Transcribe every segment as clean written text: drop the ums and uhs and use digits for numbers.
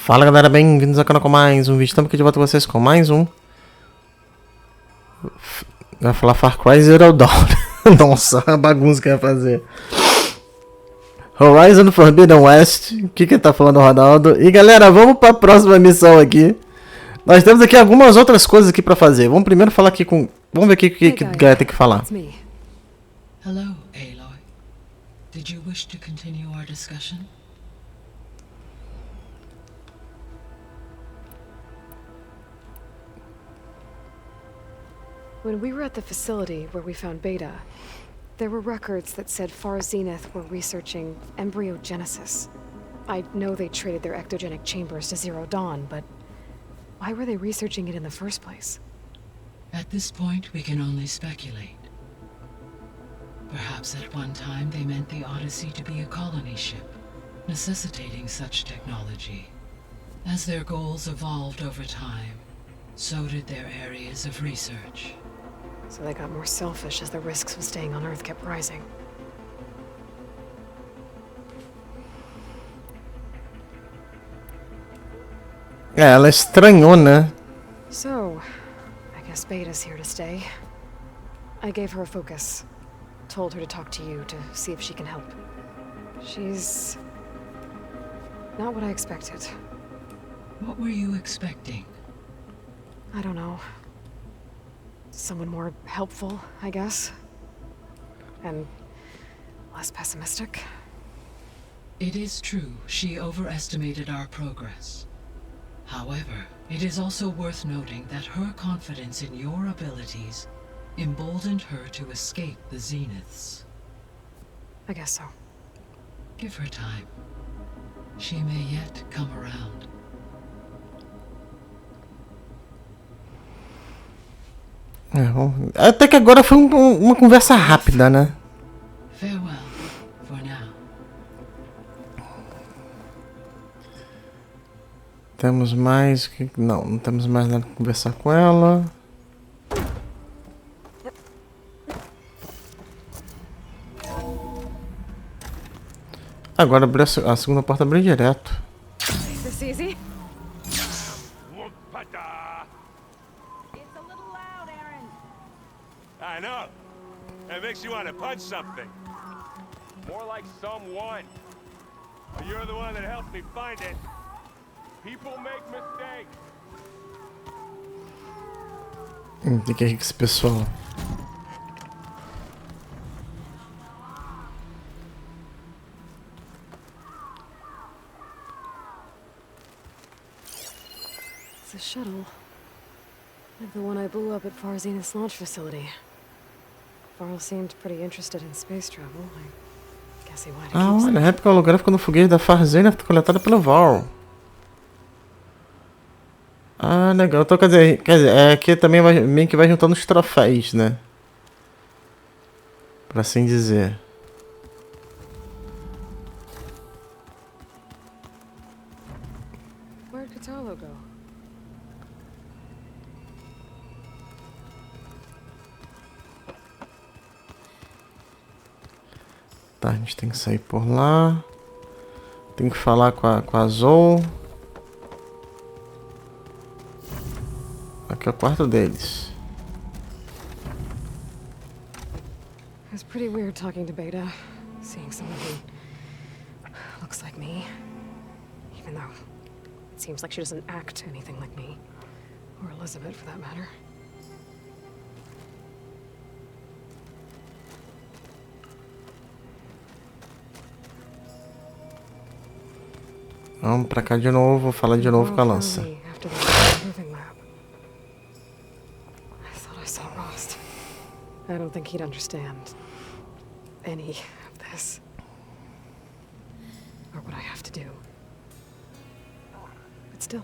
Fala galera, bem-vindos ao canal com mais um vídeo. Estamos aqui de volta com vocês com mais um. Vai falar Far Cry Zero Dawn. Nossa, a bagunça que ia fazer. Horizon Forbidden West. O que tá falando o Ronaldo? E galera, vamos para a próxima missão aqui. Nós temos aqui algumas outras coisas aqui para fazer. Vamos primeiro falar aqui com. Vamos ver aqui o que a galera tem que falar. Hello, Aloy. Did you wish to continue our discussion? When we were at the facility where we found Beta, there were records that said Far Zenith were researching embryogenesis. I know they traded their ectogenic chambers to Zero Dawn, but why were they researching it in the first place? At this point, we can only speculate. Perhaps at one time they meant the Odyssey to be a colony ship, necessitating such technology. As their goals evolved over time, so did their areas of research. So they got more selfish as the risks of staying on Earth kept rising. Ela estranhou, né? So, I guess Beta's here to stay. I gave her a focus. Told her to talk to you to see if she can help. She's not what I expected. What were you expecting? I don't know. Someone more helpful, I guess. And less pessimistic. It is true, she overestimated our progress. However, it is also worth noting that her confidence in your abilities emboldened her to escape the Zeniths. I guess so. Give her time. She may yet come around. Até que agora foi uma conversa rápida, né? Farewell for now. Temos mais que não temos mais nada para conversar com ela. Agora abriu a segunda porta, abriu direto. Is this easy? I know. It makes you want to punch something. More like someone. But you're the one that helped me find it. People make mistakes. O que é esse pessoal? It's a shuttle. Like the one I blew up at Far Zenith's launch facility. Varl seemed pretty interested in space travel. I guess he wanted to keep Olha, a réplica holográfica no foguete da Far Zenith coletada pelo Varl. Ah, legal. Então, quer dizer, aqui também meio que vai juntando os troféus, né? Por assim dizer. Where'd Katalo go? Tá, a gente tem que sair por lá. Tem que falar com a Zou. Aqui é o quarto deles. It's pretty weird talking to Beta, seeing someone who looks like me, even though it seems like she doesn't act anything like me, or Elizabeth for that matter. Vamos pra cá de novo, vou falar de novo com a lança. I don't think he'd understand any of this. Or what I have to do. But still.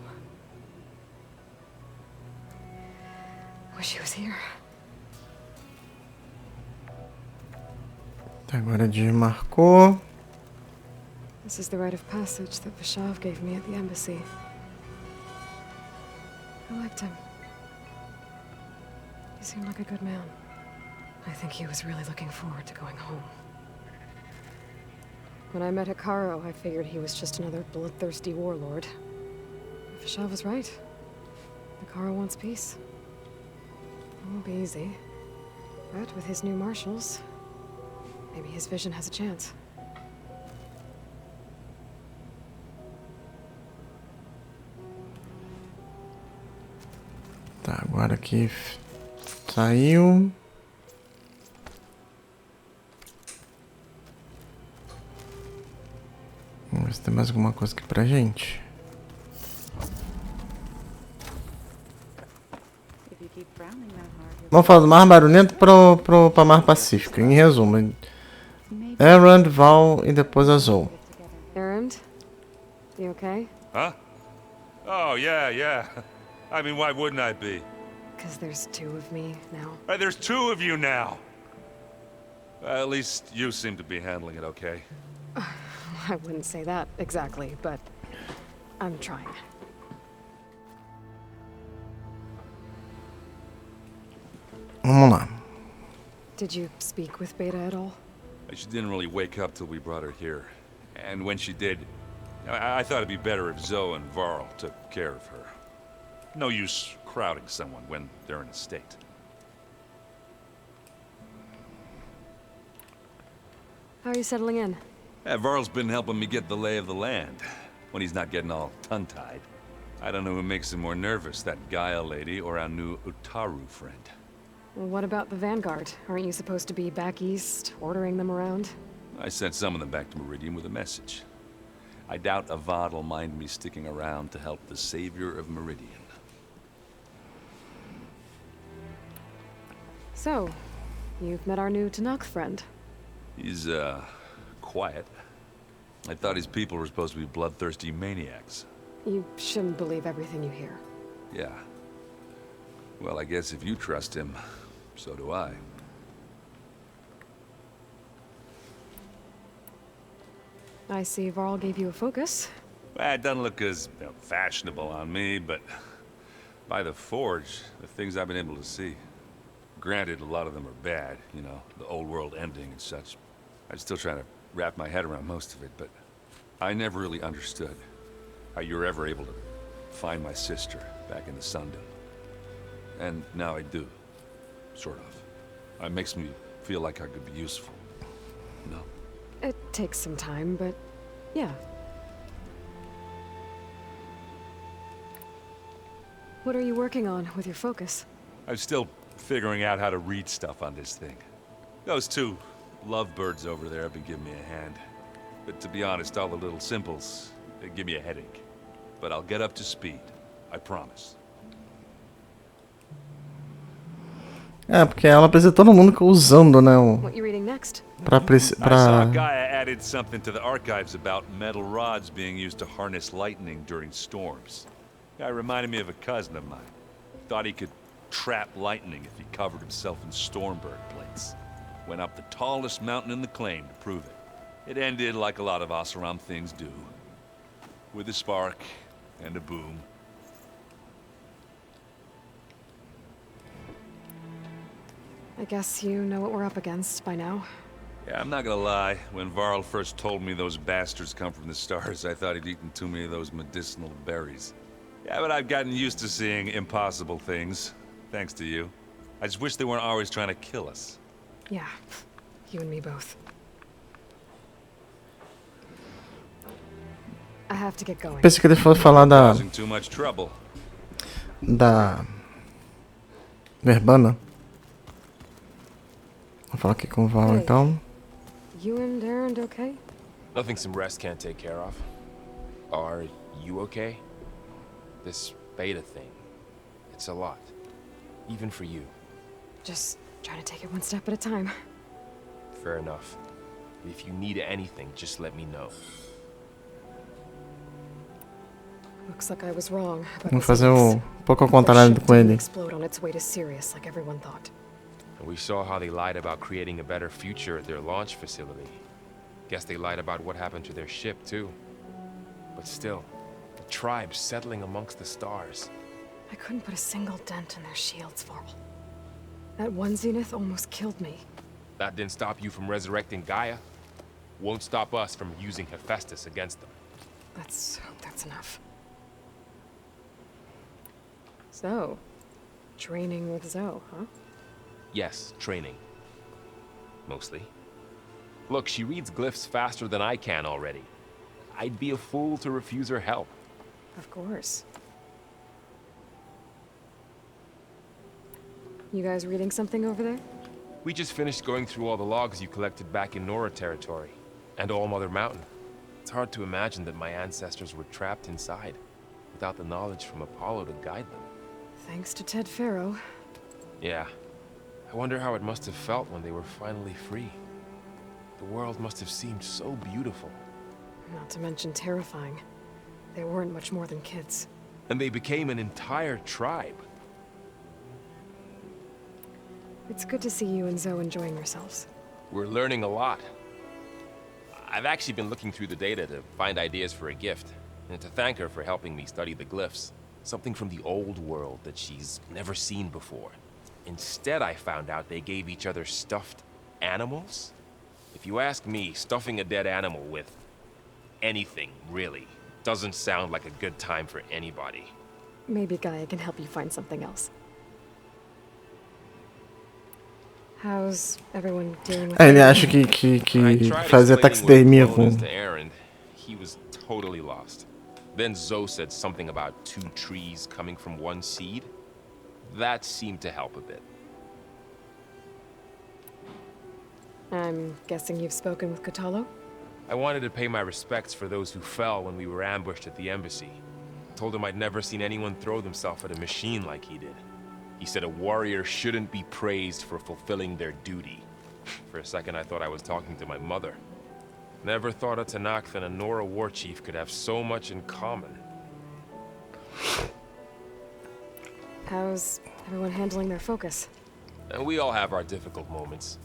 Wish he was here. Agora desmarcou. This is the rite of passage that Vishav gave me at the embassy. I liked him. He seemed like a good man. I think he was really looking forward to going home. When I met Hikaru, I figured he was just another bloodthirsty warlord. Fishav was right. Makara wants peace. It won't be easy. But with his new marshals, maybe his vision has a chance. Tá, agora aqui saiu. Vamos ver se tem mais alguma coisa aqui pra gente. Vamos falar do Mar Barulhento pra Mar Pacífico. Em resumo, Errand, Val e depois Azul. Errand? You okay? Huh? Oh, yeah. I mean, why wouldn't I be? Because there's two of me now. Right, there's two of you now. At least you seem to be handling it okay. I wouldn't say that exactly, but I'm trying. Vamos lá. Did you speak with Beta at all? She didn't really wake up till we brought her here. And when she did, I thought it'd be better if Zoe and Varl took care of her. No use crowding someone when they're in a state. How are you settling in? Varl's been helping me get the lay of the land, when he's not getting all tongue-tied. I don't know who makes him more nervous, that Gaia lady or our new Utaru friend. Well, what about the Vanguard? Aren't you supposed to be back east, ordering them around? I sent some of them back to Meridian with a message. I doubt Avad will mind me sticking around to help the savior of Meridian. So, you've met our new Tanakh friend. He's, quiet. I thought his people were supposed to be bloodthirsty maniacs. You shouldn't believe everything you hear. Yeah. Well, I guess if you trust him, so do I. I see Varl gave you a focus. Well, it doesn't look as fashionable on me, but by the Forge, the things I've been able to see. Granted, a lot of them are bad, you know, the old world ending and such. I'm still trying to wrap my head around most of it, but I never really understood how you were ever able to find my sister back in the Sundom. And now I do, sort of. It makes me feel like I could be useful, you know? It takes some time, but yeah. What are you working on with your focus? I'm still figuring out how to read stuff on this thing. Those two lovebirds over there have been giving me a hand. But to be honest, all the little symbols, they give me a headache. But I'll get up to speed. I promise. É, porque ela precisa de todo mundo usando, né? What you reading next? I saw Gaia added something to the archives about metal rods being used to harness lightning during storms. Guy reminded me of a cousin of mine. Thought he could trap lightning if he covered himself in Stormbird plates. Went up the tallest mountain in the claim to prove it. It ended like a lot of Oseram things do. With a spark and a boom. I guess you know what we're up against by now. Yeah, I'm not gonna lie. When Varl first told me those bastards come from the stars, I thought he'd eaten too many of those medicinal berries. Yeah, but I've gotten used to seeing impossible things. Thanks to you. I just wish they weren't always trying to kill us. Yeah, you and me both. I have to get going. Pensei que ele fosse falar da Causing too much trouble. Verbana. Vou falar aqui com o Val, Hey. então. You and Errand okay? Nothing some rest can't take care of. Are you okay? This beta thing, it's a lot. Even for you. Just trying to take it one step at a time. Fair enough. If you need anything, just let me know. Looks like I was wrong about Vamos this fazer hoax. pouco ao Their contrário ship com didn't ele. explode on its way to Sirius like everyone thought. And we saw how they lied about creating a better future at their launch facility. Guess they lied about what happened to their ship, too. But still, the tribe settling amongst the stars. I couldn't put a single dent in their shields, Varl. That one Zenith almost killed me. That didn't stop you from resurrecting Gaia. Won't stop us from using Hephaestus against them. Let's hope that's enough. So, training with Zoe, huh? Yes, training. Mostly. Look, she reads glyphs faster than I can already. I'd be a fool to refuse her help. Of course. You guys reading something over there? We just finished going through all the logs you collected back in Nora territory, and All Mother Mountain. It's hard to imagine that my ancestors were trapped inside, without the knowledge from Apollo to guide them. Thanks to Ted Faro. Yeah. I wonder how it must have felt when they were finally free. The world must have seemed so beautiful. Not to mention terrifying. They weren't much more than kids. And they became an entire tribe. It's good to see you and Zoe enjoying yourselves. We're learning a lot. I've actually been looking through the data to find ideas for a gift, and to thank her for helping me study the glyphs. Something from the old world that she's never seen before. Instead, I found out they gave each other stuffed animals. If you ask me, stuffing a dead animal with anything, really, doesn't sound like a good time for anybody. Maybe Gaia can help you find something else. How's everyone dealing with Ele it? acha que I tried fazer explaining taxidermia what com... was to Aaron. He was totally lost. Then Zoe said something about 2 trees coming from 1 seed. That seemed to help a bit. I'm guessing you've spoken with Katalo? I wanted to pay my respects for those who fell when we were ambushed at the embassy. Told him I'd never seen anyone throw themselves at a machine like he did. He said a warrior shouldn't be praised for fulfilling their duty. For a second, I thought I was talking to my mother. Never thought a Tanakh and a Nora war chief could have so much in common. How's everyone handling their focus? And we all have our difficult moments.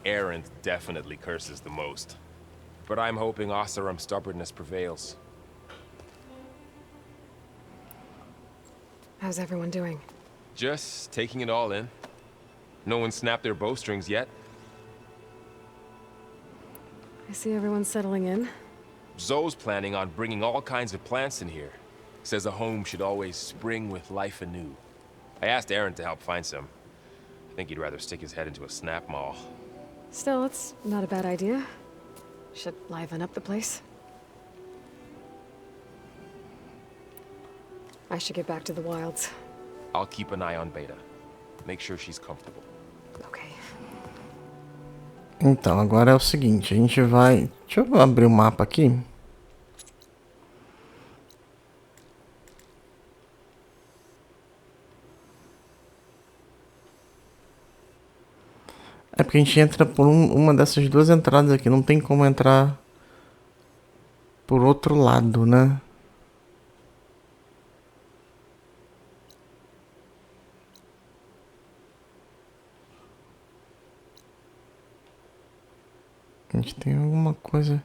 Aaron definitely curses the most. But I'm hoping Oseram's stubbornness prevails. How's everyone doing? Just taking it all in. No one snapped their bowstrings yet. I see everyone settling in. Zoe's planning on bringing all kinds of plants in here. Says a home should always spring with life anew. I asked Aaron to help find some. I think he'd rather stick his head into a snap mall. Still, it's not a bad idea. Should liven up the place. I should get back to the wilds. I'll keep an eye on Beta. Make sure she's comfortable. Okay. Então, agora é o seguinte, a gente vai... Deixa eu abrir o mapa aqui. É porque a gente entra por uma dessas 2 entradas aqui, não tem como entrar por outro lado, né? A gente tem alguma coisa...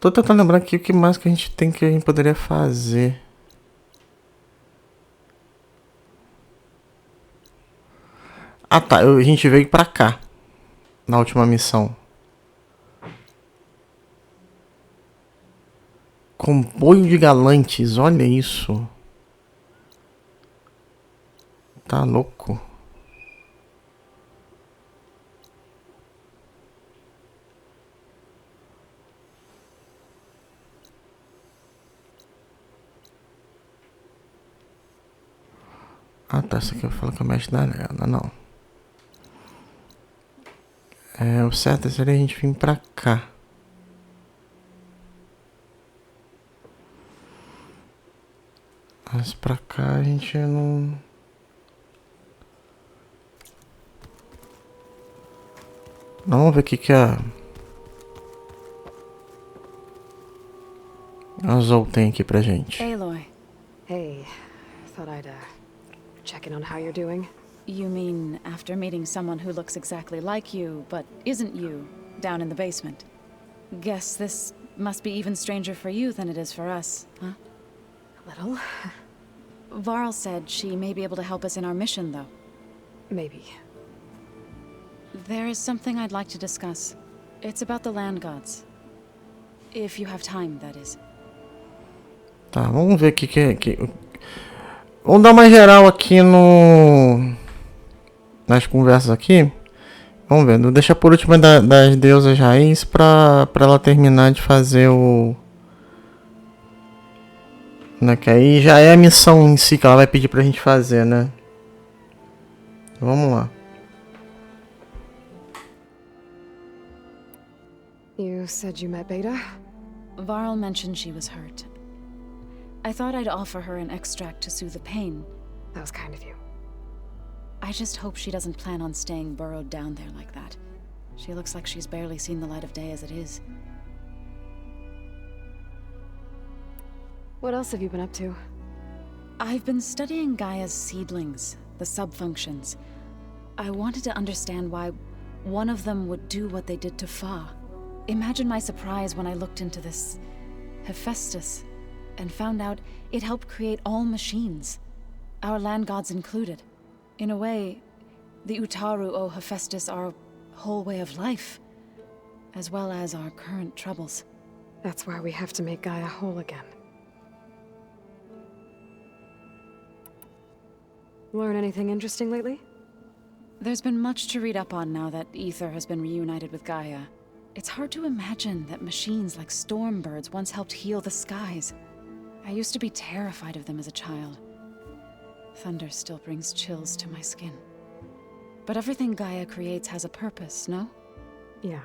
Tô tentando lembrar aqui o que mais que a gente tem que a gente poderia fazer. Ah tá, a gente veio pra cá. Na última missão. Comboio de galantes, olha isso. Tá louco. Ah tá, essa aqui eu falo que eu mexo da arena, não. É, o certo seria a gente vir pra cá. Mas pra cá a gente não... Vamos ver o que a Zoe tem aqui pra gente. Aloy. Hey, thought I'd check in on how you're doing. You mean after meeting someone who looks exactly like you, but isn't you, down in the basement? Guess this must be even stranger for you than it is for us, huh? A little. Varl said she may be able to help us in our mission, though. Maybe. There is something I'd like to discuss. It's about the land gods. If you have time, that is. Tá, vamos ver o que Vamos dar uma geral aqui no... nas conversas aqui. Vamos ver, vou deixar por último das deusas raiz pra ela terminar de fazer o... Né, que aí já é a missão em si que ela vai pedir pra gente fazer, né? Vamos lá. You said you met Beta? Varl mentioned she was hurt. I thought I'd offer her an extract to soothe the pain. That was kind of you. I just hope she doesn't plan on staying burrowed down there like that. She looks like she's barely seen the light of day as it is. What else have you been up to? I've been studying Gaia's seedlings, the subfunctions. I wanted to understand why one of them would do what they did to Fa. Imagine my surprise when I looked into this Hephaestus and found out it helped create all machines, our land gods included. In a way, the Utaru owe Hephaestus our whole way of life, as well as our current troubles. That's why we have to make Gaia whole again. Learn anything interesting lately? There's been much to read up on now that Ether has been reunited with Gaia. It's hard to imagine that machines like stormbirds once helped heal the skies. I used to be terrified of them as a child. Thunder still brings chills to my skin. But everything Gaia creates has a purpose, no? Yeah.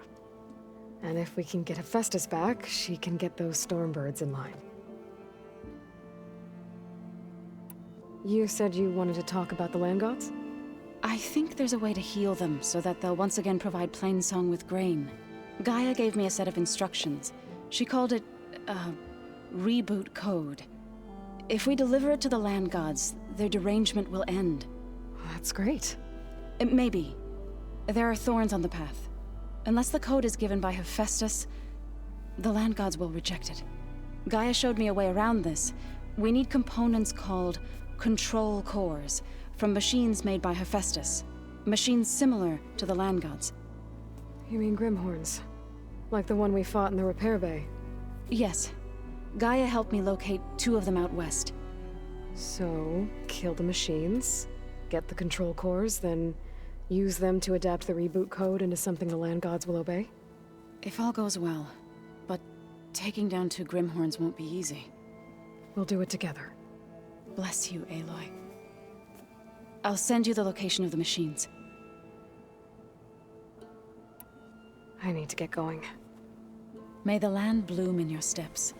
And if we can get Hephaestus back, she can get those stormbirds in line. You said you wanted to talk about the land gods? I think there's a way to heal them so that they'll once again provide Plainsong with grain. Gaia gave me a set of instructions. She called it, reboot code. If we deliver it to the land gods, their derangement will end. That's great. Maybe. There are thorns on the path. Unless the code is given by Hephaestus, the land gods will reject it. Gaia showed me a way around this. We need components called control cores from machines made by Hephaestus. Machines similar to the land gods. You mean Grimhorns? Like the one we fought in the repair bay? Yes. Gaia helped me locate 2 of them out west. So, kill the machines, get the control cores, then use them to adapt the reboot code into something the land gods will obey? If all goes well. But taking down 2 Grimhorns won't be easy. We'll do it together. Bless you, Aloy. I'll send you the location of the machines. I need to get going. May the land bloom in your steps.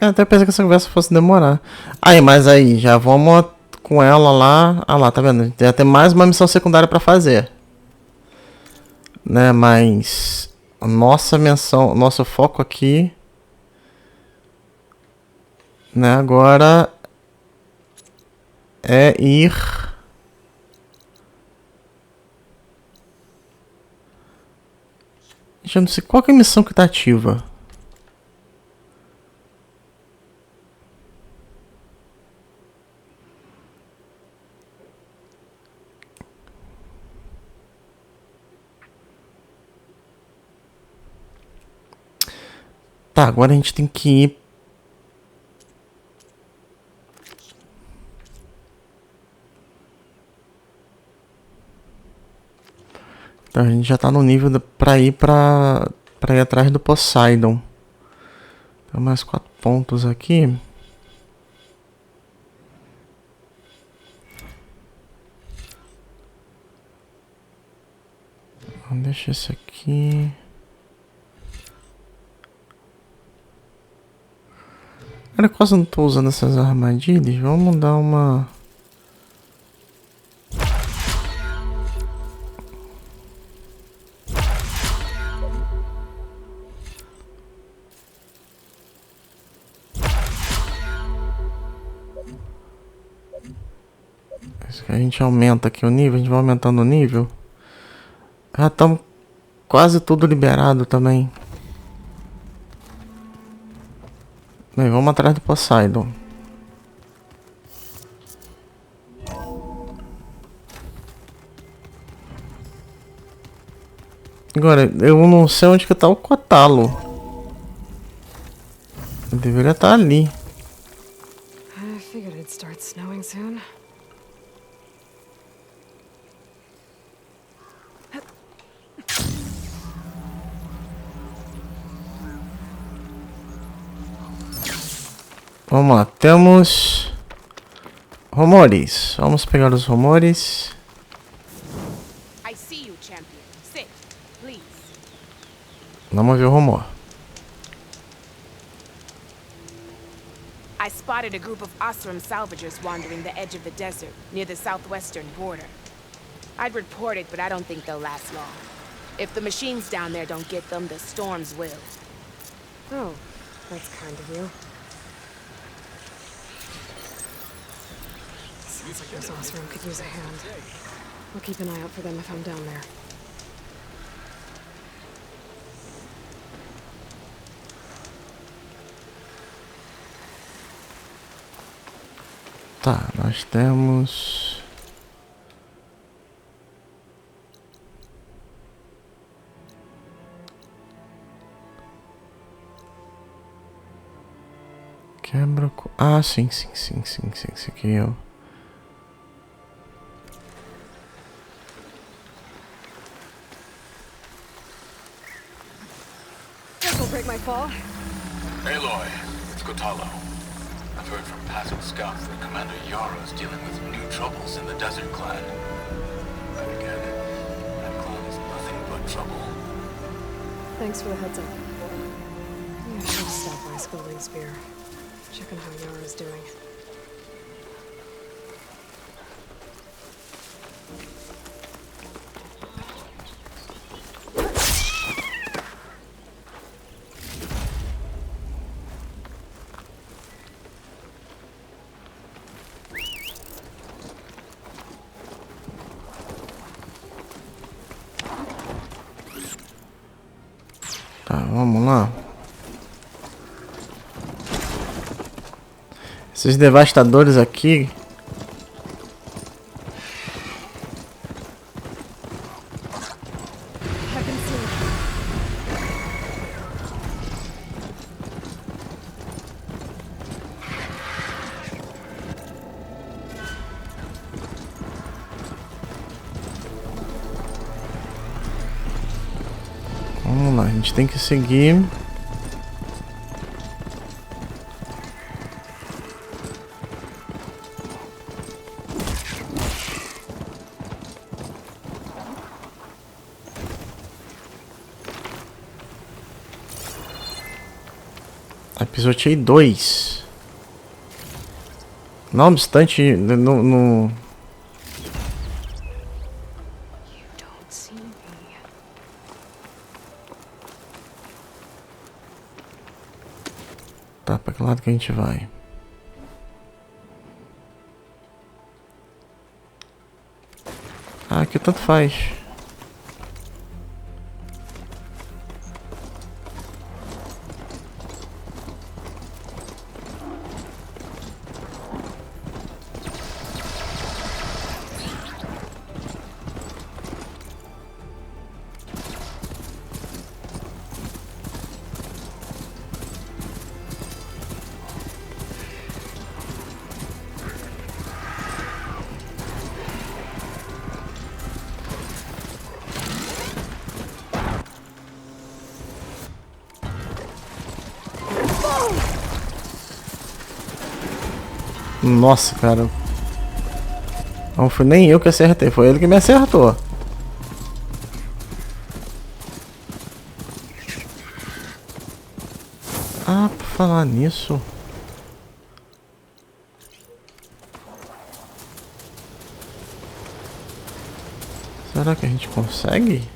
Eu até pensei que essa conversa fosse demorar. Aí, mas aí, já vamos com ela lá. Ah lá, tá vendo? Já tem mais uma missão secundária pra fazer. Né, mas... Nossa menção, nosso foco aqui... Né, agora... É ir... Já não sei qual que é a missão que tá ativa. Tá, agora a gente tem que ir. Então a gente já tá no nível pra ir pra ir atrás do Poseidon. Tem mais 4 pontos aqui. Deixa esse aqui. Cara, quase não tô usando essas armadilhas. Vamos dar uma... A gente aumenta aqui o nível, a gente vai aumentando o nível. Já estamos quase tudo liberado também. Bem, vamos atrás do Poseidon. Agora, eu não sei onde que tá o Cotalo. Ele deveria estar ali. I figured it'd start snowing soon. Vamos lá, temos rumores. Vamos pegar os rumores. I see you, champion. Sit, please. Vamos ver o rumor. I spotted a group of Osram salvagers wandering the edge of the desert near the southwestern border. I'd report it, but I don't think they'll last long. If the machines down there don't get them, the storms will. Oh, that's kind of you. Sounds like those Osram could use a hand. I'll keep an eye out for them if I'm down there. Tá, nós temos... Quebra... Ah, sim. Esse aqui eu... This'll break my fall. Aloy, it's Kotalo. I've heard from passing scouts that Commander Yara is dealing with new troubles in the Desert Clan. Then again, that clan is nothing but trouble. Thanks for the heads up. Yeah, I should stop by Scolding Spear. Checking how Yara's doing. Tá, vamos lá. Esses devastadores aqui. Vamos lá, a gente tem que seguir. Pisoteei 2. Não obstante, no... Tá, pra que lado que a gente vai? Ah, aqui tanto faz. Nossa, cara. Não foi nem eu que acertei, foi ele que me acertou. Ah, por falar nisso. Será que a gente consegue?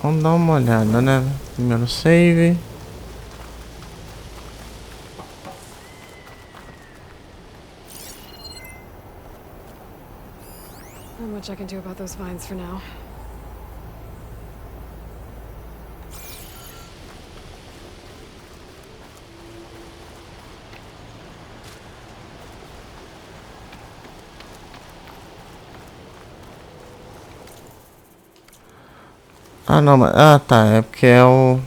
Vamos dar uma olhada, né? Primeiro save. Not much I can do about those vines for now. Ah, não, mas... Ah, tá. É porque é o...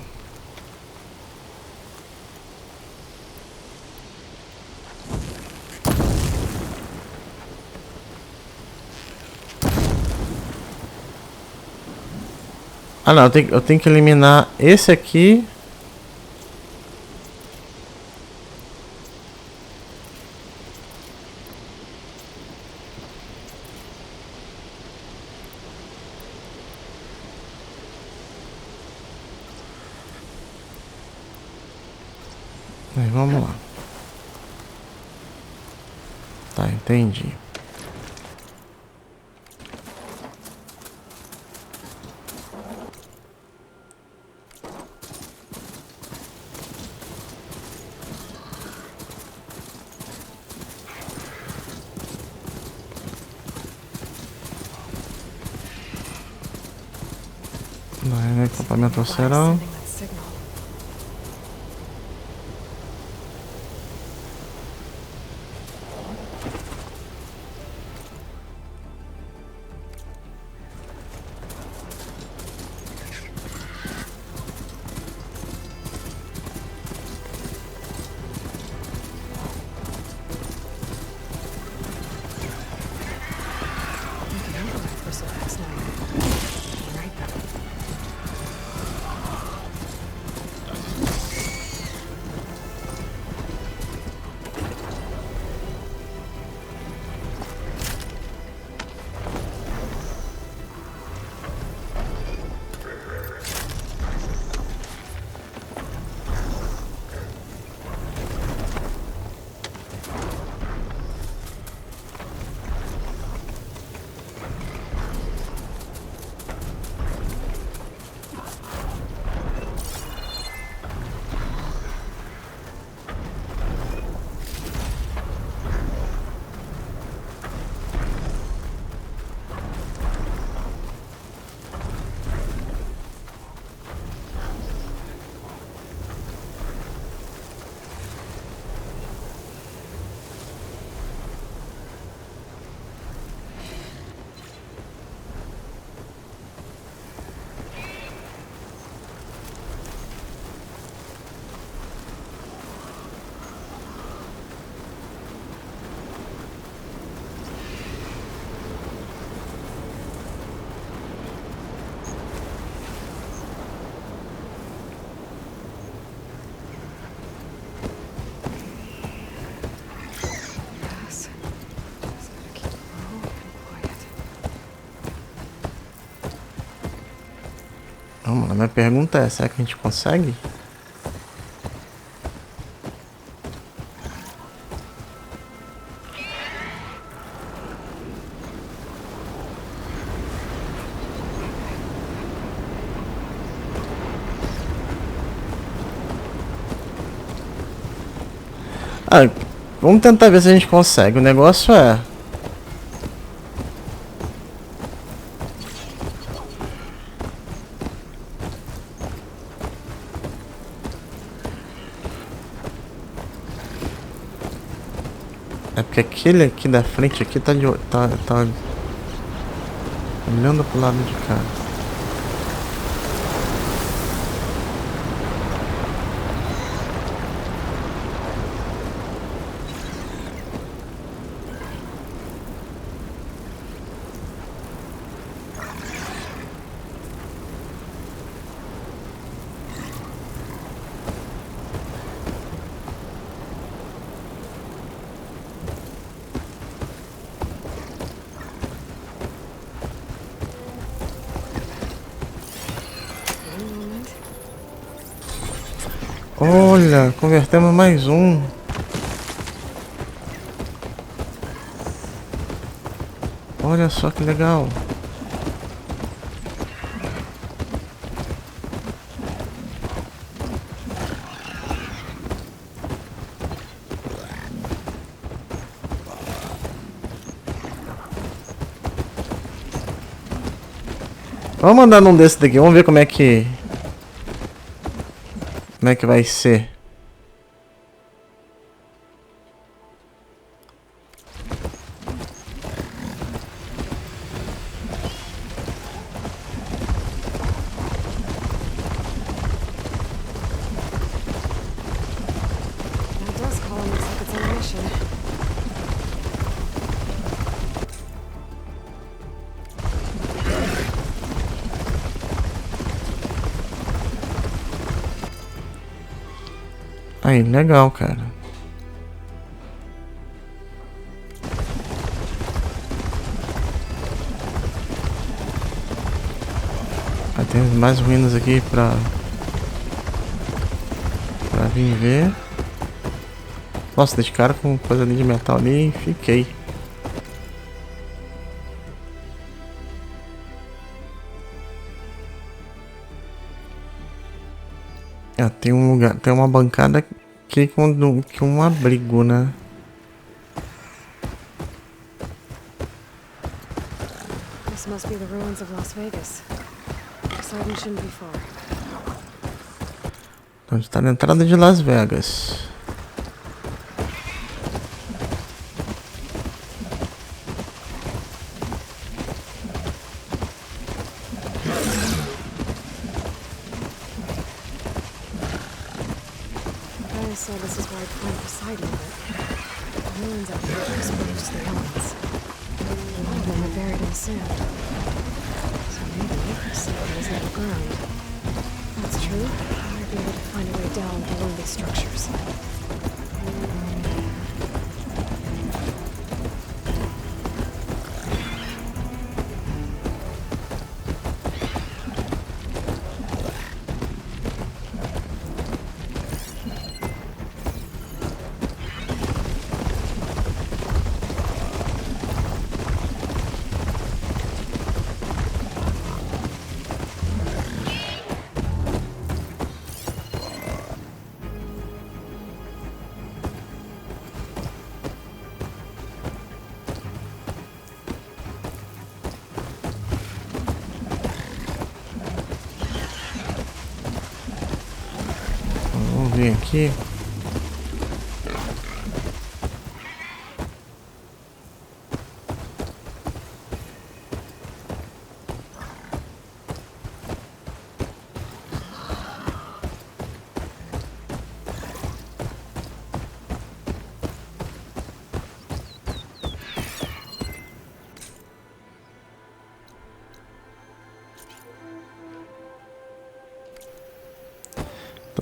Ah, não. Eu tenho que eliminar esse aqui. Aí, vamos lá. Tá, entendi. Aí, equipamento serão. Sending that signal. We can override Crystal X now. Right then. Yes. Just gotta keep low and quiet. Vamos lá, minha pergunta é, será que a gente consegue? Ah, vamos tentar ver se a gente consegue. O negócio é... É porque aquele aqui da frente aqui tá olhando pro lado de cá. Olha, convertemos mais um. Olha só que legal. Vamos mandar num desse daqui, vamos ver como é que vai ser. Aí, legal, cara. Aí tem mais ruínas aqui pra vir ver. Nossa, dei de cara com coisa ali de metal ali e fiquei. Tem um lugar, tem uma bancada aqui com um abrigo, né? This must be the ruins of Las Vegas. Poseidon shouldn't be far. Então a gente tá na entrada de Las Vegas. I said this is where I'd find Poseidon, but the ruins out here are exposed to the elements. A lot of them are buried in sand. So maybe Poseidon is underground. If that's true, I might be able to find a way down below these structures. Vamos ver aqui.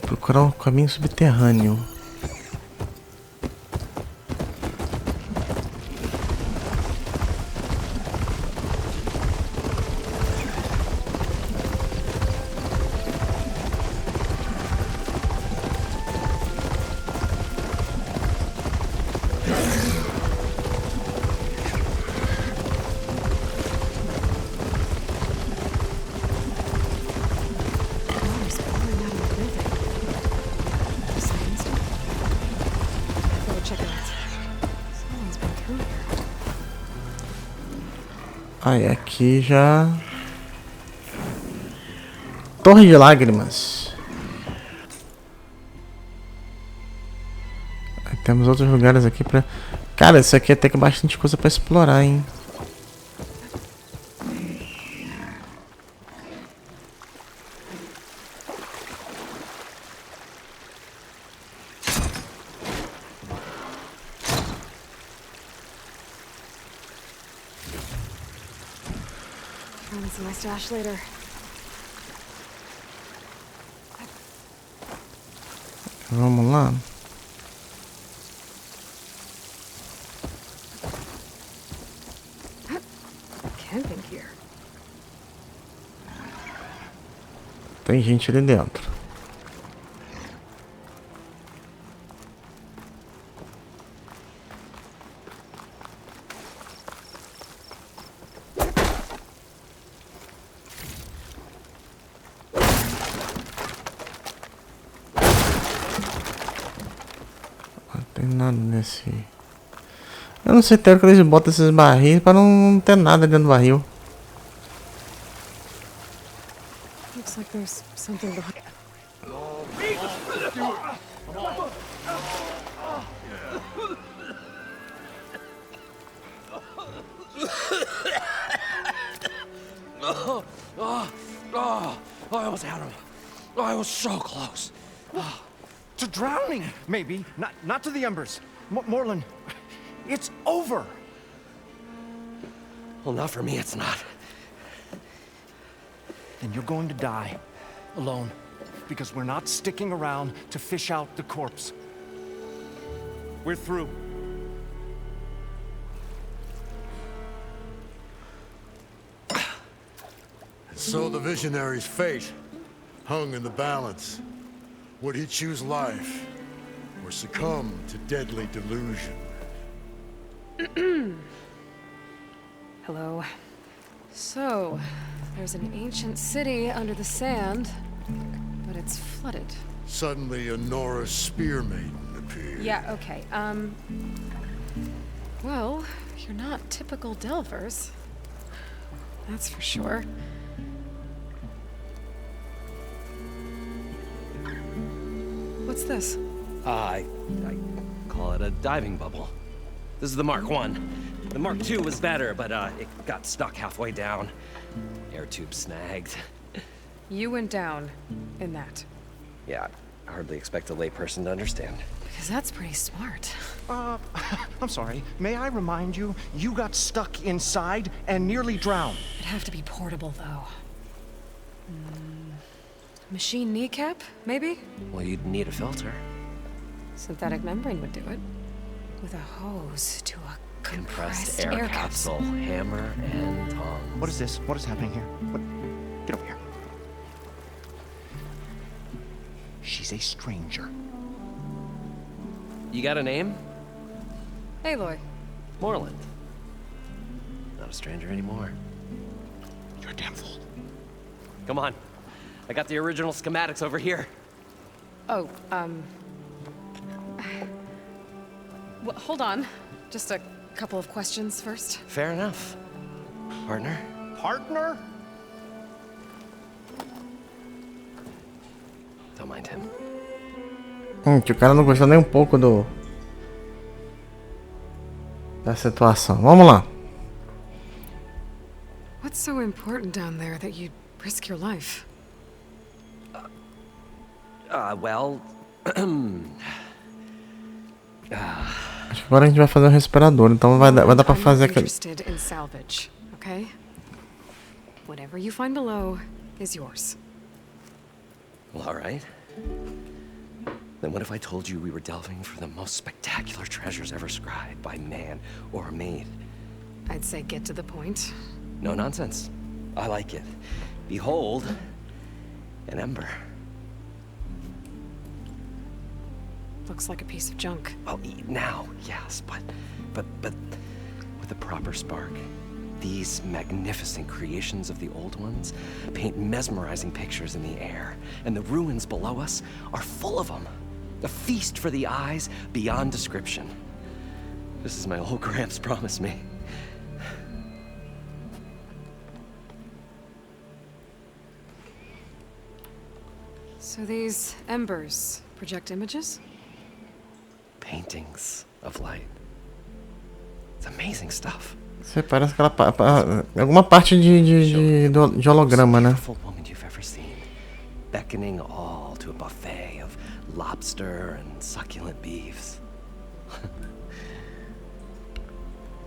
Procurar um caminho subterrâneo. Aí aqui já... Torre de Lágrimas. Aí temos outros lugares aqui pra... Cara, isso aqui até que bastante coisa pra explorar, hein? It's my stash later. Vamos lá. Camping here. Tem gente ali dentro. Tem nada nesse... Eu não sei até que eles botam esses barris para não ter nada dentro do barril. Looks like there's something behind. I almost had him. I was so close. To drowning, maybe. Not to the embers. Moreland, it's over. Well, not for me, it's not. Then you're going to die. Alone. because we're not sticking around to fish out the corpse. We're through. So the visionary's fate hung in the balance. Would he choose life or succumb to deadly delusion? Hello. So, there's an ancient city under the sand, but it's flooded. Suddenly a Norse spear maiden appeared. Yeah, okay. Well, you're not typical Delvers. That's for sure. What's this? I call it a diving bubble. This is the Mark 1. The Mark 2 was better, but it got stuck halfway down. Air tube snagged. You went down in that. Yeah, I hardly expect a layperson to understand. Because that's pretty smart. I'm sorry. May I remind you, you got stuck inside and nearly drowned. It'd have to be portable, though. Machine kneecap, maybe? Well, you'd need a filter. Synthetic membrane would do it. With a hose to a compressed air capsule, hammer, and tongs. What is this? What is happening here? What? Get over here. She's a stranger. You got a name? Aloy. Moreland. Not a stranger anymore. You're a damn fool. Come on. I got the original schematics over here. Oh, well, hold on. Just a couple of questions first. Fair enough. Partner? Partner? Don't mind him. Que o cara não gostou nem um pouco da situação. Vamos lá. What's so important down there that you'd risk your life? Well... Acho que agora a gente vai fazer um respirador, então vai dar pra fazer aquele... Interested in salvage, okay? Whatever you find below is yours. Well, all right. Then what if I told you we were delving for the most spectacular treasures ever scribed by man or maid? I'd say get to the point. No nonsense. I like it. Behold, an ember. Looks like a piece of junk. Well, now, yes, but with a proper spark. These magnificent creations of the old ones paint mesmerizing pictures in the air, and the ruins below us are full of them. A feast for the eyes beyond description. This is my old Gramps promised me. So these embers project images? Paintings of light. It's amazing stuff. Você parece aquela alguma parte de holograma, né? Beautiful woman you've ever seen, beckoning all to a buffet of lobster and succulent beefs.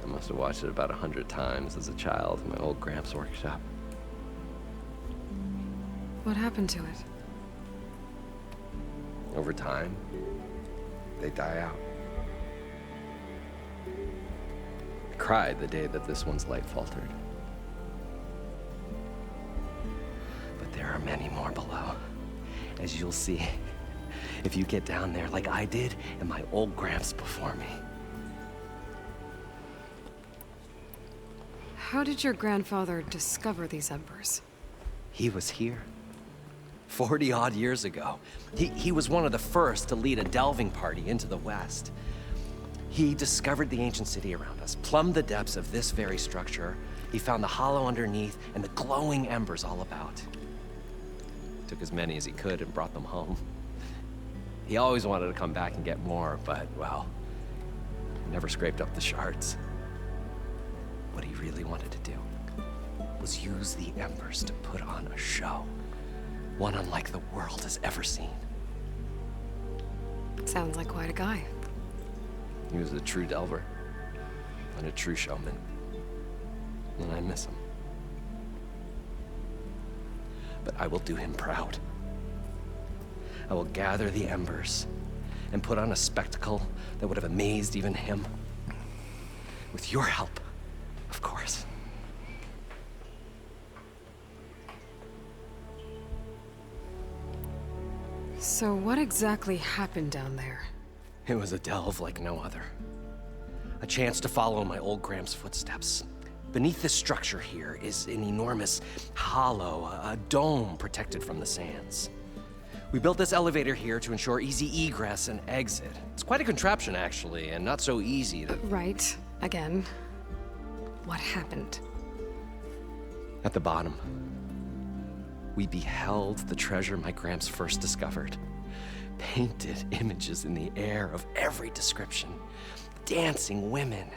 I must have watched it about 100 times as a child in my old Gramps workshop. What happened to it? Over time, they die out. I cried the day that this one's light faltered. But there are many more below, as you'll see if you get down there like I did and my old Gramps before me. How did your grandfather discover these embers? He was here 40-odd years ago. He was one of the first to lead a delving party into the West. He discovered the ancient city around us, plumbed the depths of this very structure. He found the hollow underneath and the glowing embers all about. Took as many as he could and brought them home. He always wanted to come back and get more, but, well, never scraped up the shards. What he really wanted to do was use the embers to put on a show. One unlike the world has ever seen. Sounds like quite a guy. He was a true delver and a true showman. And I miss him. But I will do him proud. I will gather the embers and put on a spectacle that would have amazed even him. With your help, of course. So what exactly happened down there? It was a delve like no other. A chance to follow my old Gram's footsteps. Beneath this structure here is an enormous hollow, a dome protected from the sands. We built this elevator here to ensure easy egress and exit. It's quite a contraption, actually, and not so easy that... Right. Again. What happened? At the bottom, we beheld the treasure my Gramps first discovered. Painted images in the air of every description. Dancing women,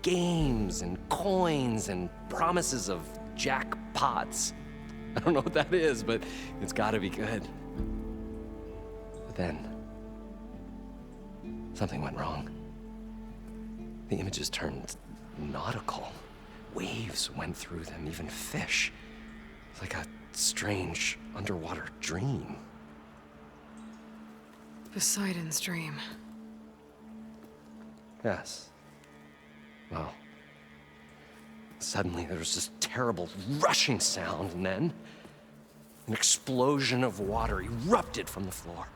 games and coins and promises of jackpots. I don't know what that is, but it's gotta be good. But then, something went wrong. The images turned nautical. Waves went through them, even fish. It's like a strange underwater dream. Poseidon's dream. Yes. Well, suddenly there was this terrible rushing sound, and then an explosion of water erupted from the floor.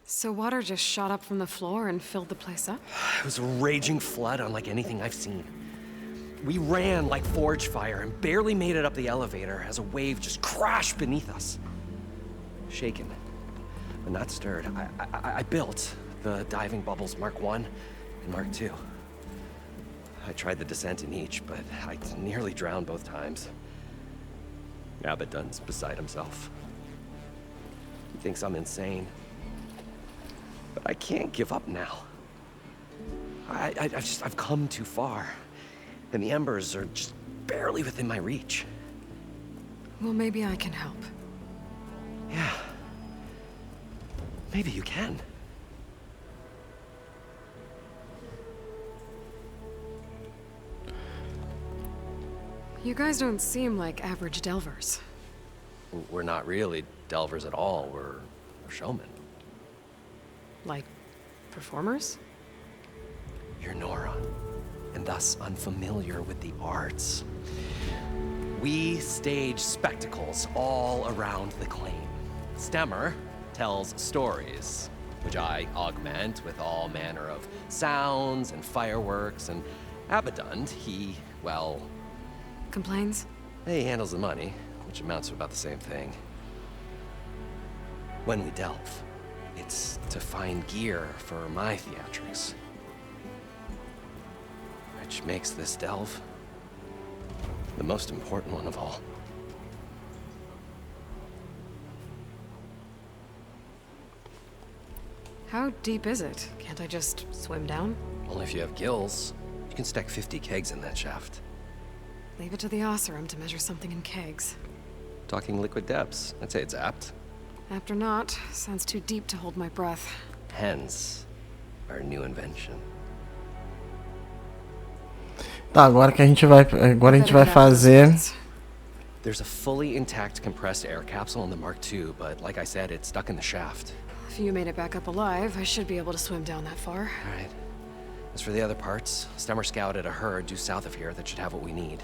So water just shot up from the floor and filled the place up? It was a raging flood unlike anything I've seen. We ran like forge fire and barely made it up the elevator as a wave just crashed beneath us. Shaken, but not stirred. I built the diving bubbles Mark 1 and Mark 2. I tried the descent in each, but I nearly drowned both times. Abaddon's beside himself. He thinks I'm insane. But I can't give up now. I've come too far. And the embers are just barely within my reach. Well, maybe I can help. Yeah. Maybe you can. You guys don't seem like average delvers. We're not really delvers at all. We're showmen. Like, performers? You're Nora, and thus unfamiliar with the arts. We stage spectacles all around the claim. Stemmer tells stories, which I augment with all manner of sounds and fireworks, and Abaddon, he, well... Complains? He handles the money, which amounts to about the same thing. When we delve, it's to find gear for my theatrics. Which makes this delve the most important one of all. How deep is it? Can't I just swim down? Only if you have gills. You can stack 50 kegs in that shaft. Leave it to the Oseram to measure something in kegs. Talking liquid depths, I'd say it's apt. Apt or not, sounds too deep to hold my breath. Hence, our new invention. Tá, agora que a gente vai fazer. There's a fully intact compressed air capsule in the Mark II, but like I said, it's stuck in the shaft. If you made it back up alive, I should be able to swim down that far. All right. As for the other parts, Stemmer scouted a herd due south of here that should have what we need.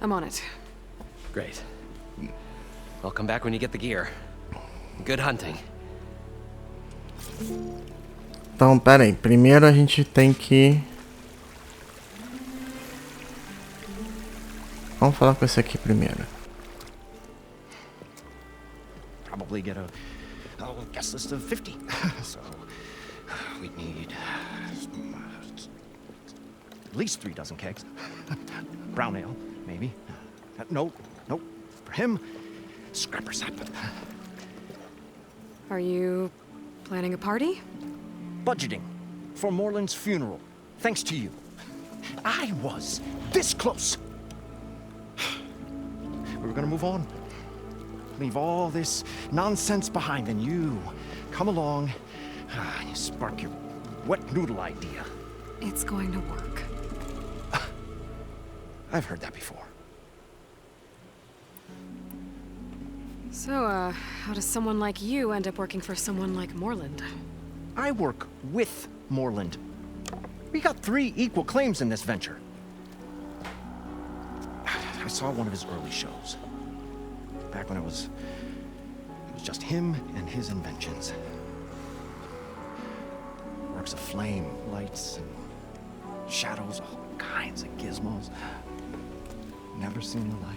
I'm on it. Great. I'll come back when you get the gear. Good hunting. Então, pera aí. Primeiro a gente tem que... Vamos falar com esse aqui primeiro. Probably get a guest list of 50. So we need at least 3 dozen kegs. Brown ale, maybe. No. For him, scrapper sap. Are you planning a party? Budgeting for Moreland's funeral. Thanks to you. I was this close. We were gonna move on. Leave all this nonsense behind, and you come along, you spark your wet noodle idea. It's going to work. I've heard that before. So, how does someone like you end up working for someone like Morland? I work with Morland. We got 3 equal claims in this venture. I saw one of his early shows. Back when it was just him and his inventions. Works of flame, lights, and shadows, all kinds of gizmos. Never seen the like.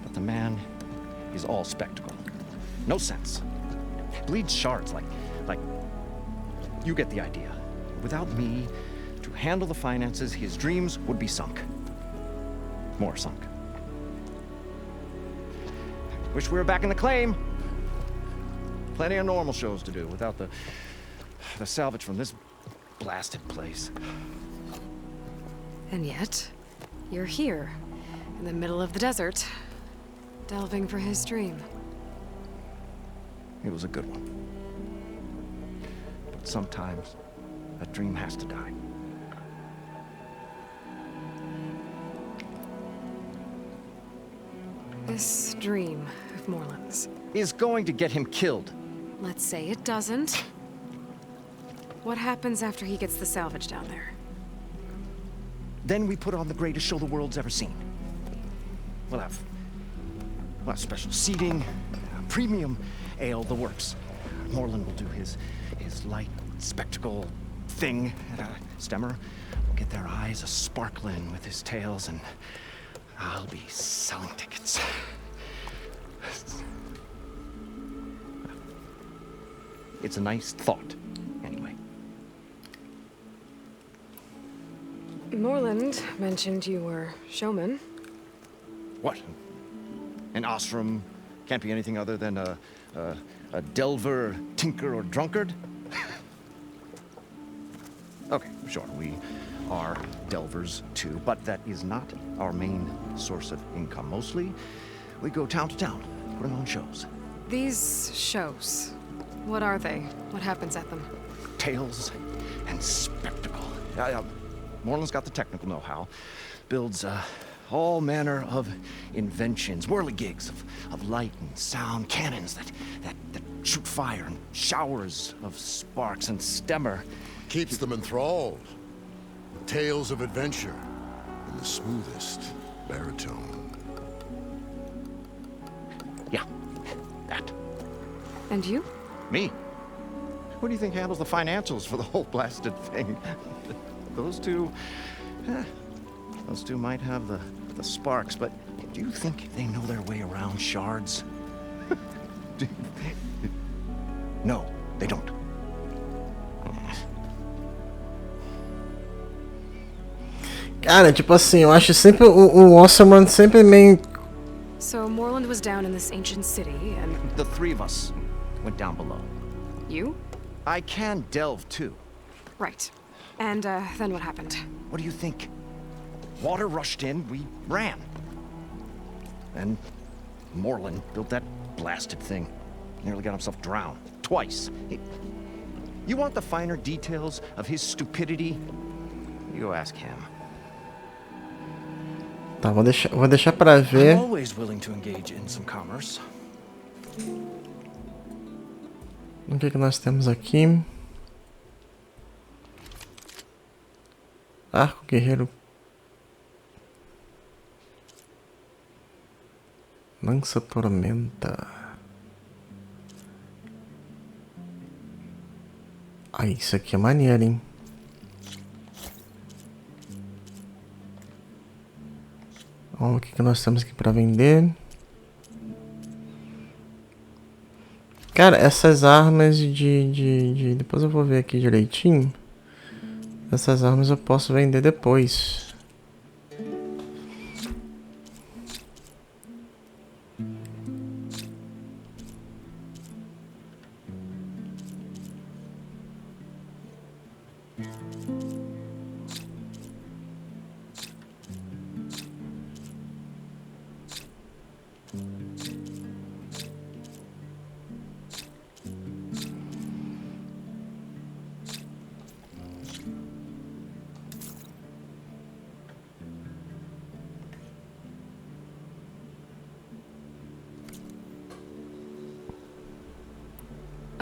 But the man is all spectacle. No sense. Bleeds shards like you get the idea. Without me to handle the finances, his dreams would be sunk. More sunk. Wish we were back in the claim. Plenty of normal shows to do without the salvage from this blasted place. And yet, you're here, in the middle of the desert, delving for his dream. It was a good one. But sometimes, a dream has to die. This dream of Morland's is going to get him killed. Let's say it doesn't. What happens after he gets the salvage down there? Then we put on the greatest show the world's ever seen. We'll have special seating, premium ale, the works. Morland will do his light spectacle thing at a Stemmer. We'll get their eyes a-sparkling with his tales, and I'll be selling tickets. It's a nice thought, anyway. Morland mentioned you were showman. What? An Ostrom can't be anything other than a delver, tinker, or drunkard? Okay, sure, we are delvers too, but that is not our main source of income. Mostly, we go town to town, putting on shows. These shows, what are they? What happens at them? Tales and spectacle. Morland's got the technical know-how. Builds all manner of inventions, whirligigs of light and sound, cannons that shoot fire, and showers of sparks, and Stemmer Keeps them enthralled. Tales of adventure in the smoothest baritone. Yeah, that. And you? Me? Who do you think handles the financials for the whole blasted thing? Those two might have the sparks, but do you think they know their way around shards? No, they don't. Cara, tipo assim, eu acho sempre o Osterman sempre meio. So Morland was down in this ancient city, and The 3 of us went down below. you? I can delve too. Right. And then what happened? What do you think? Water rushed in, we ran. Then Morland built that blasted thing. Nearly got himself drowned. Twice. You want the finer details of his stupidity? You go ask him. Tá, vou deixar pra ver. I'm always willing to engage in some commerce. O que nós temos aqui? Arco guerreiro. Lança tormenta. Ah, isso aqui é maneiro, hein? Vamos ver o que nós temos aqui pra vender. Cara, essas armas depois eu vou ver aqui direitinho. Essas armas eu posso vender depois.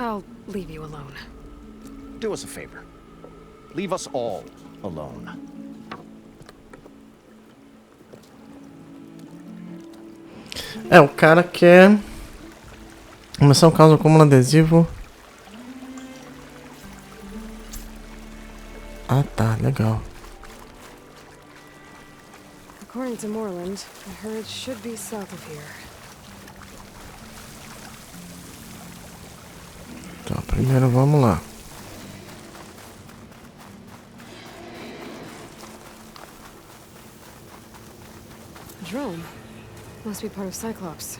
I'll leave you alone. Do us a favor. Leave us all alone. É, o cara quer... Começar um caso como um adesivo. Ah, tá, legal. According to Moreland, I heard it should be south of here. Então, primeiro vamos lá. A drone. Must be part of Cyclops.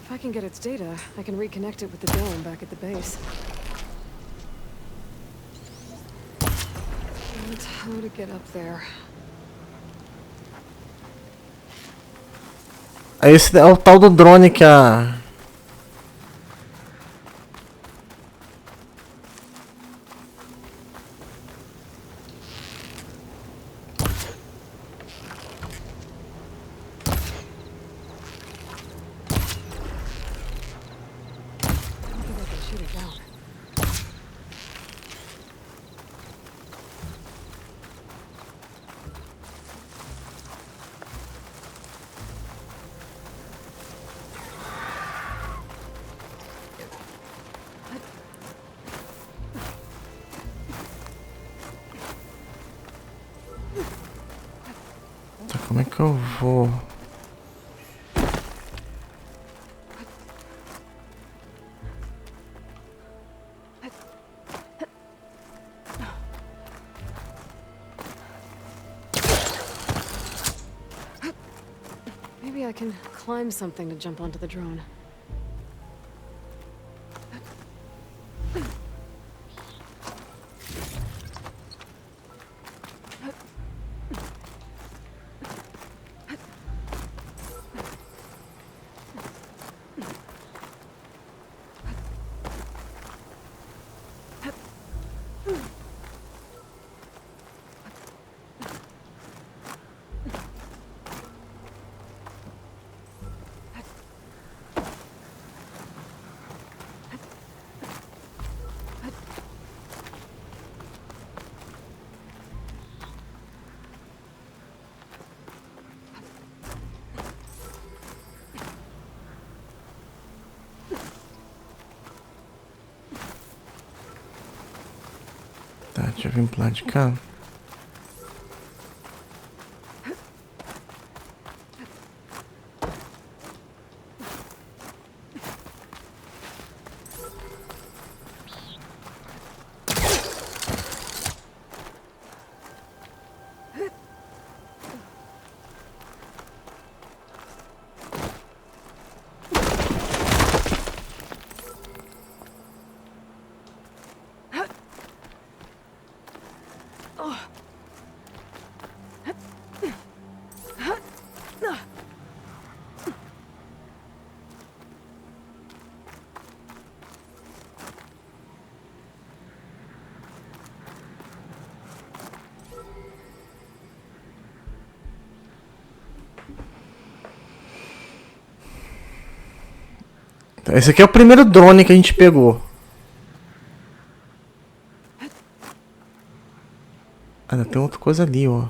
If I can get its data, I can reconnect it with the dome back at the base. But how to get up there? Esse é o tal do drone que a... Tá, como é que eu vou? Maybe I can climb something to jump onto the drone. Tá, deixa eu vir pro lado de cá. Esse aqui é o primeiro drone que a gente pegou. Ainda tem outra coisa ali, ó.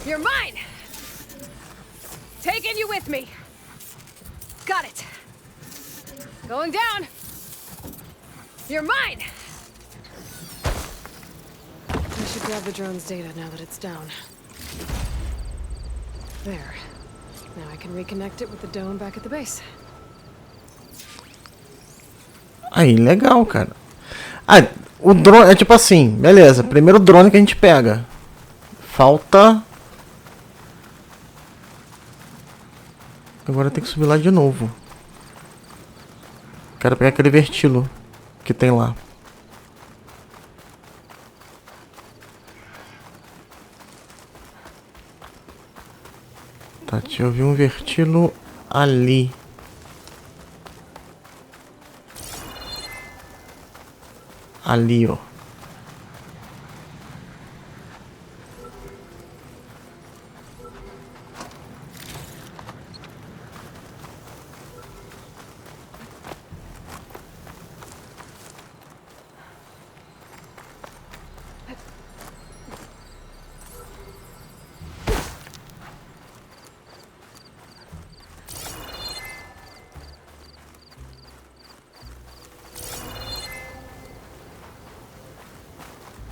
You're mine! Taking you with me. Got it. Going down. You're mine! I should grab the drone's data now that it's down. There. Now I can reconnect it with the dome back at the base. Aí, legal, cara. Ah, o drone é tipo assim, beleza. Primeiro drone que a gente pega. Falta... Agora tem que subir lá de novo. quero pegar aquele vertilo que tem lá. Tá, deixa eu ver um vertilo ali. Ali, ó.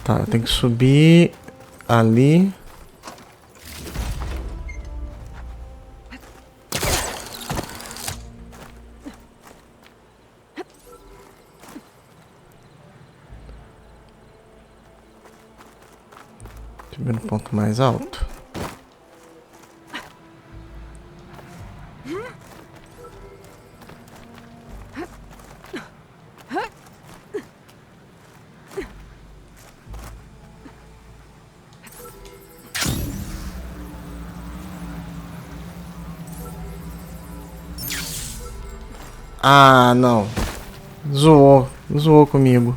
Tá, eu tenho que subir ali. Deixa eu ver no ponto mais alto. Ah, não. Zoou comigo.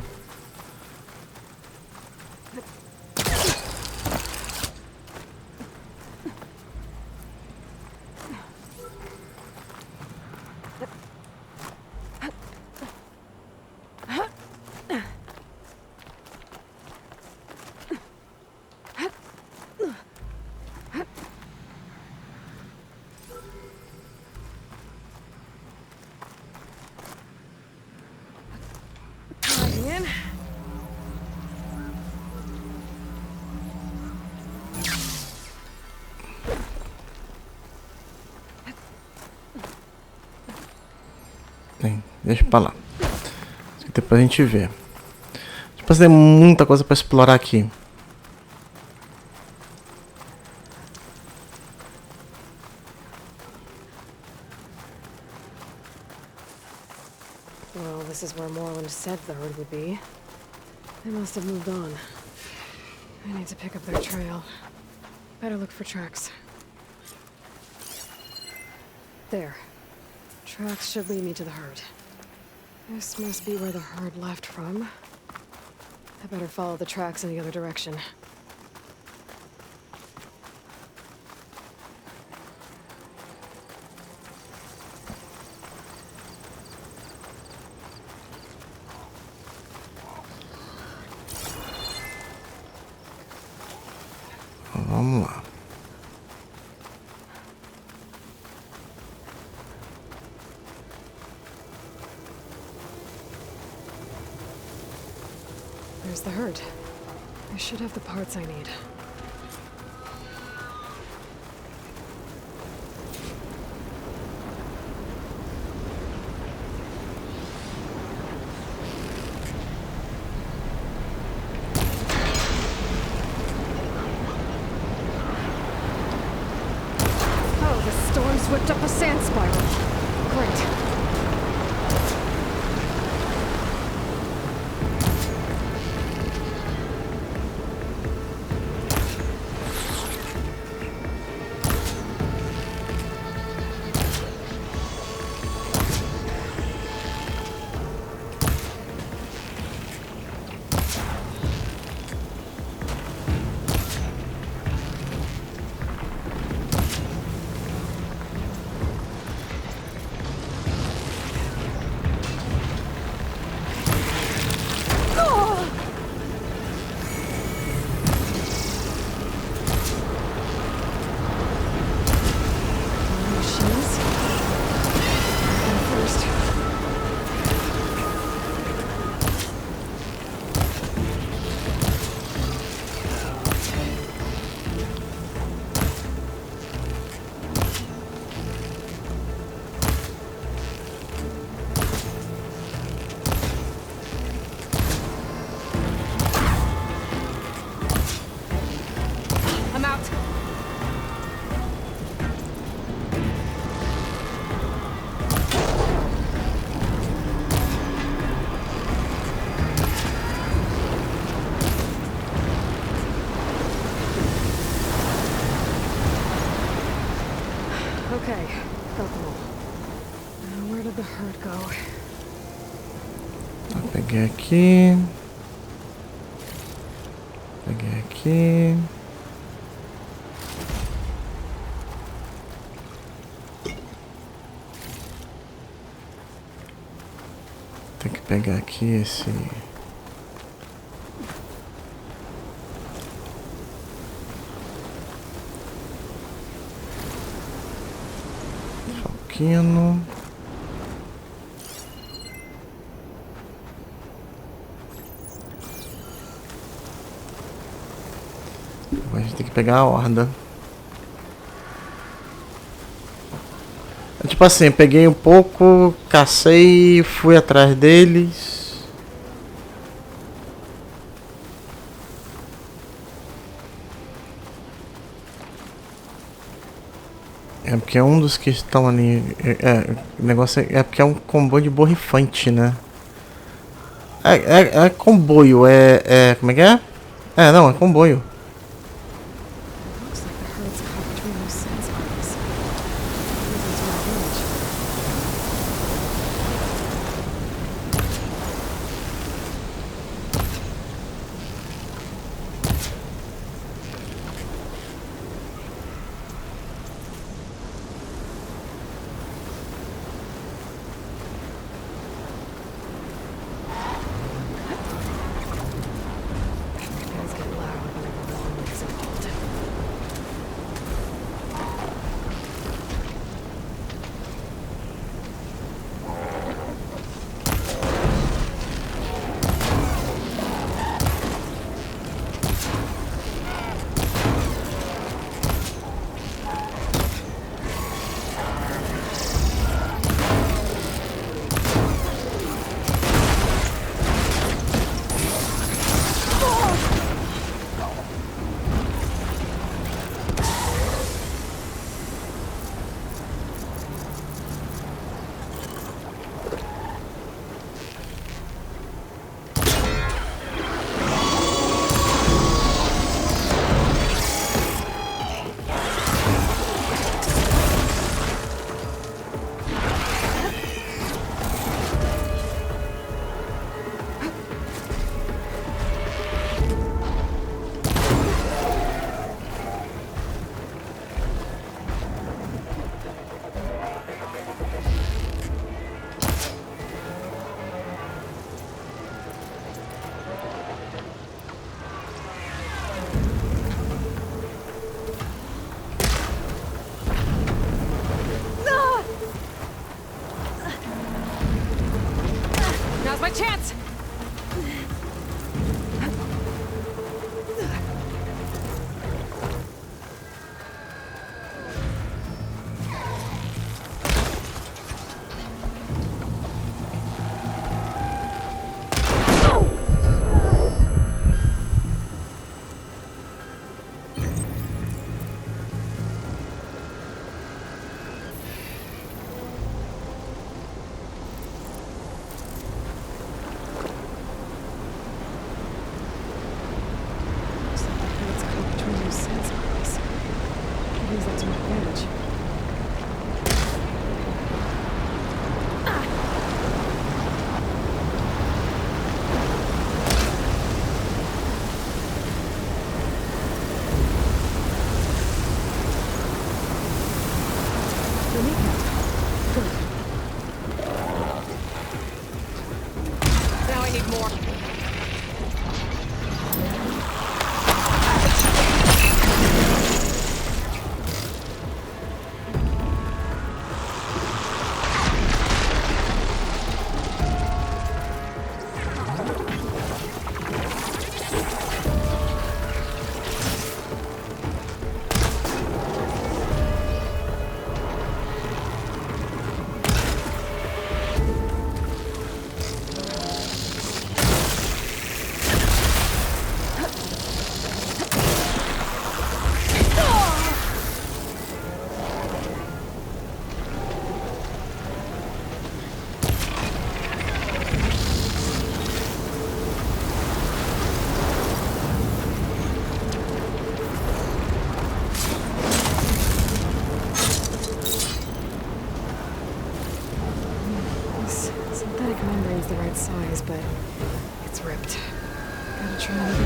Deixa pra lá. Depois a gente vê. Depois tem muita coisa pra explorar aqui. Well, this is where Moreland said the herd would be. They must have moved on. I need to pick up their trail. Better look for tracks. There. Tracks should lead me to the herd. This must be where the herd left from. I better follow the tracks in the other direction. Vamos lá. There's the herd. I should have the parts I need. Oh, the storm's whipped up a sand spiral. Great. Peguei aqui. Peguei aqui. Tem que pegar aqui esse... Falquino. A gente tem que pegar a horda. Tipo assim, peguei um pouco, cacei, fui atrás deles. É porque é um dos que estão ali. O negócio é porque é um comboio de borrifante, né? É comboio, como é que é? Não, é comboio. Looks like the herd's caught between those sense arms. Leads into our village. Guys get loud whenever long legs involved. Now's my chance! Looks like the herd's caught between those sense arms. Could use that to my advantage. The meat pad. Good. Now I need more.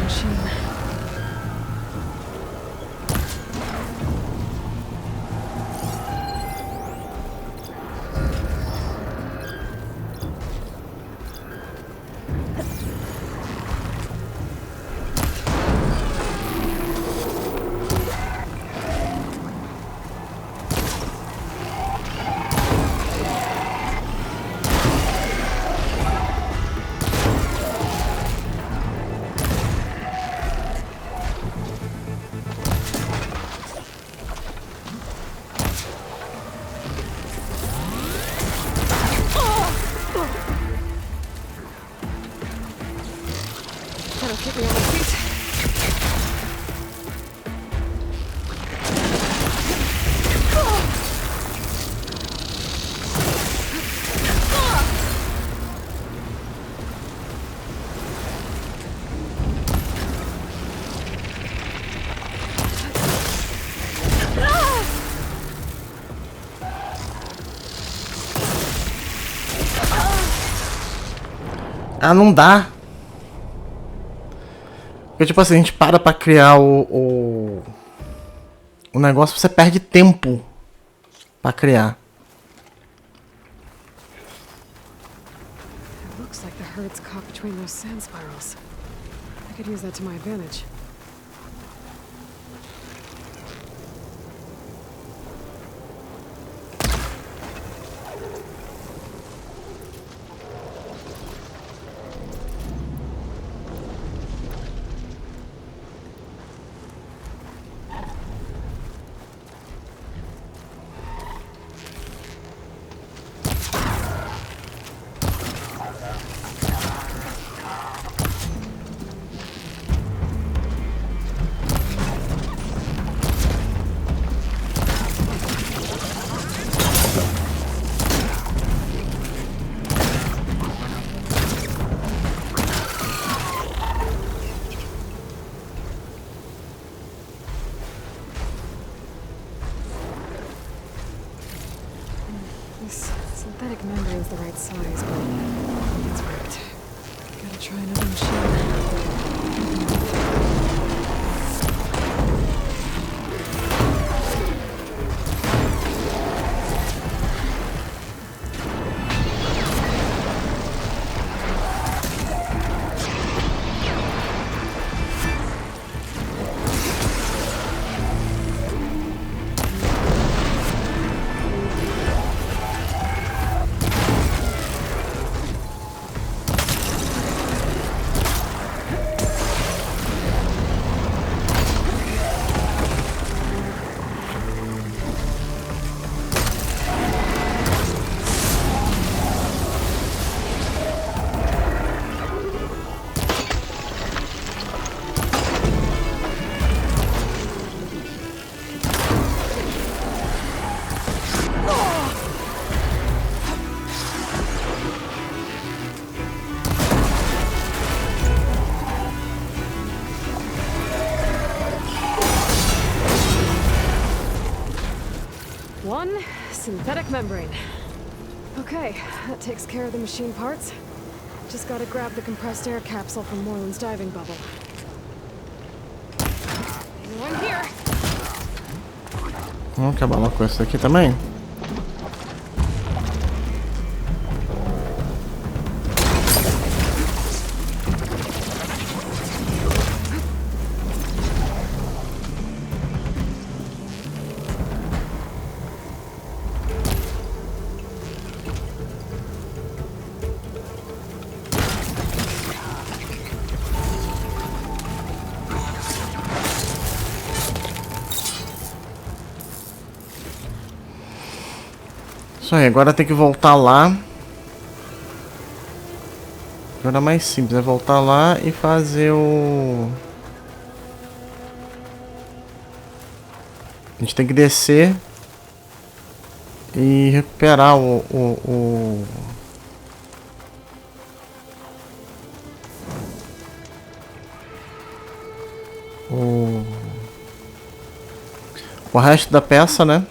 machine. That'll keep me on my feet. Ah, não dá. Porque, tipo assim, a gente para pra criar o negócio, você perde tempo pra criar. It looks like the herd's caught between those sand spirals. I could use that to my advantage. This synthetic membrane's the right size, but it's ripped. Gotta try another machine. One synthetic membrane. Okay, that takes care of the machine parts. Just gotta grab the compressed air capsule from Moreland's diving bubble. Anyone here? Vamos acabar uma com isso aqui também? Isso aí, agora tem que voltar lá. Agora é mais simples, é voltar lá e fazer o... A gente tem que descer e recuperar o resto da peça, né?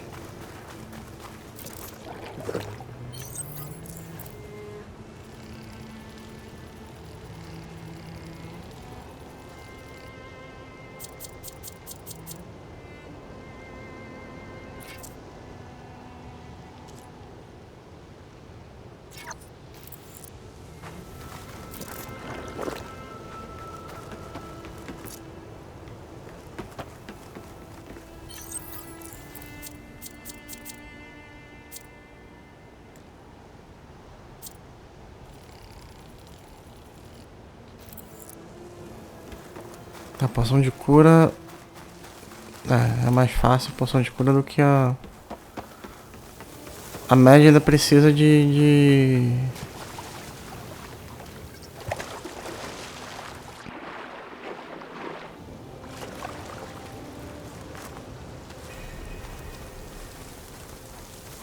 A poção de cura... É mais fácil a poção de cura do que a... A média ainda precisa de...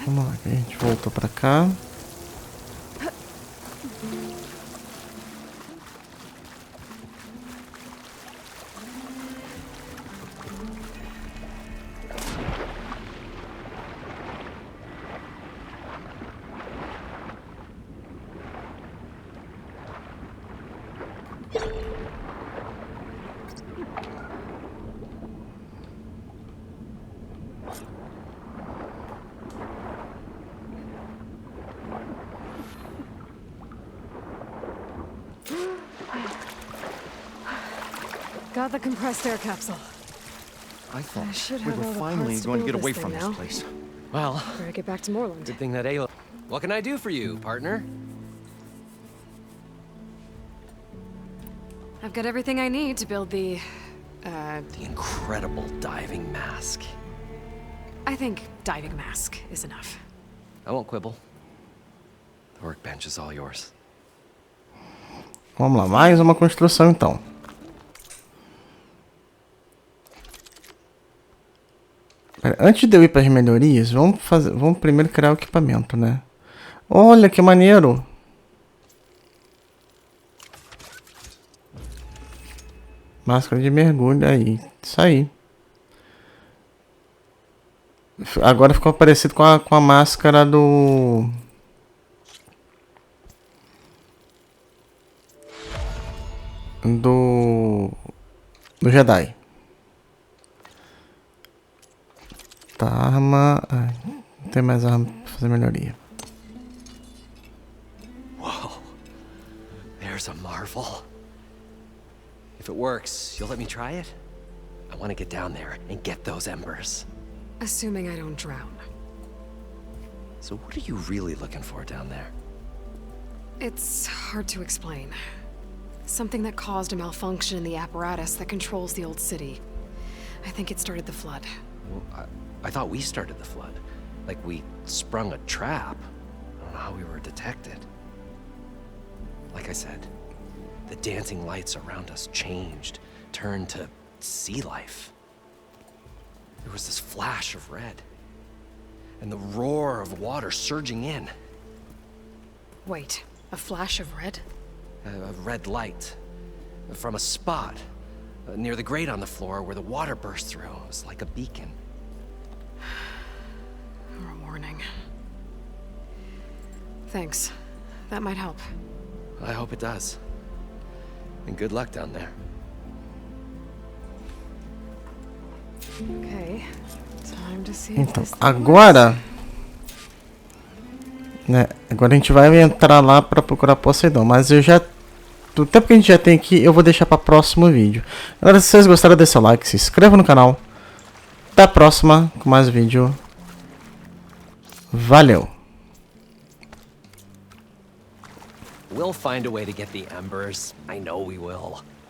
Vamos lá, que a gente voltou pra cá. Got the compressed air capsule. I thought I should we have were all the finally parts to going to build get away this from thing this now. place. Well, Better get back to Moreland. good thing that Ayla... What can I do for you, partner? I've got everything I need to build the... The incredible diving mask. I think diving mask is enough. I won't quibble. The workbench is all yours. Vamos lá, mais uma construção então. Pera, antes de eu ir para as melhorias, vamos primeiro criar o equipamento, né? Olha que maneiro! Máscara de mergulho aí, isso aí. Agora ficou parecido com a máscara do Jedi. Tá, arma... Ai, não tem mais arma pra fazer melhoria. Whoa. There's a marvel. If it works, you'll let me try it? I want to get down there and get those embers. Assuming I don't drown. So what are you really looking for down there? It's hard to explain. Something that caused a malfunction in the apparatus that controls the old city. I think it started the flood. Well, I thought we started the flood. Like we sprung a trap. I don't know how we were detected. Like I said, the dancing lights around us changed, turned to sea life. There was this flash of red, and the roar of water surging in. Wait, a flash of red? A red light from a spot near the grate on the floor where the water burst through. It was like a beacon. Or a warning. Thanks. That might help. I hope it does. And good luck down there. Okay. Time to see Então, agora... Né, agora a gente vai entrar lá para procurar Poseidon, mas eu já... Do tempo que a gente já tem aqui, eu vou deixar para o próximo vídeo. Galera, se vocês gostaram, deixa seu like, se inscreva no canal. Até a próxima com mais vídeo. Valeu! We'll find a way to get the embers. I know we will.